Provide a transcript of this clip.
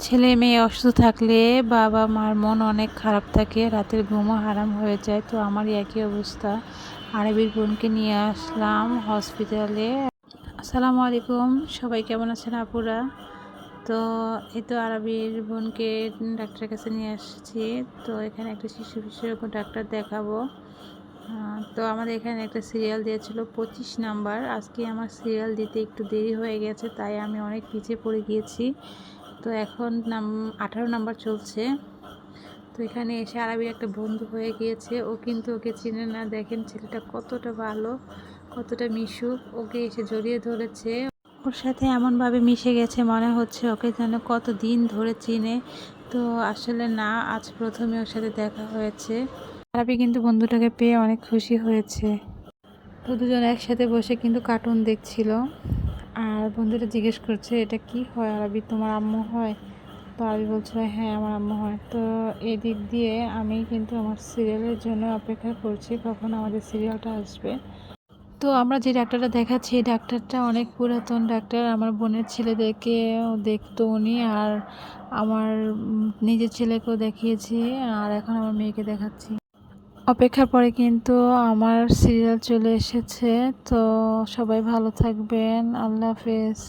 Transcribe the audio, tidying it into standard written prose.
ছেলে মেয়ে অসুস্থ থাকলে বাবা মার মন অনেক খারাপ থাকে, রাতের ঘুমও হারাম হয়ে যায়। তো আমারই একই অবস্থা। আরবির বোনকে নিয়ে আসলাম হসপিটালে। আসসালামু আলাইকুম, সবাই কেমন আছেন আপুরা? তো এই তো আরবির বোনকে ডাক্তারের কাছে নিয়ে আসছি। তো এখানে একটা শিশু বিশেষজ্ঞ ডাক্তার দেখাবো। তো আমাদের এখানে একটা সিরিয়াল দিয়েছিল 25 নাম্বার। আজকে আমার সিরিয়াল দিতে একটু দেরি হয়ে গেছে, তাই আমি অনেক পিছিয়ে পড়ে গিয়েছি। তো এখন 18 নাম্বার চলছে। তো এখানে এসে আরবির একটা বন্ধু হয়ে গিয়েছে। ও কিন্তু ওকে চিনে না। দেখেন ছেলেটা কতটা ভালো, কতটা মিশুক। ওকে এসে জড়িয়ে ধরেছে, ওর সাথে এমনভাবে মিশে গেছে মনে হচ্ছে ওকে যেন কত দিন ধরে চিনে। তো আসলে না, আজ প্রথমে ওর সাথে দেখা হয়েছে। আরবি কিন্তু বন্ধুটাকে পেয়ে অনেক খুশি হয়েছে। তো দুজন একসাথে বসে কিন্তু কার্টুন দেখছিল। আর বন্ধুটা জিজ্ঞেস করছে, এটা কি হয় আরবি, তোমার আম্মু হয়? তো আরবি বলছিল, হ্যাঁ আমার আম্মু হয়। তো এই দিক দিয়ে আমি কিন্তু আমার সিরিয়ালের জন্য অপেক্ষা করছি কখন আমাদের সিরিয়ালটা আসবে। তো আমরা যে ডাক্তারটা দেখাচ্ছি, এই ডাক্তারটা অনেক পুরাতন ডাক্তার। আমার বোনের ছেলেদেরকে দেখতো উনি, আর আমার নিজের ছেলেকেও দেখিয়েছি, আর এখন আমার মেয়েকে দেখাচ্ছি। অপেক্ষার পরে কিন্তু আমার সিরিয়াল চলে এসেছে। তো সবাই ভালো থাকবেন, আল্লাহ হাফেজ।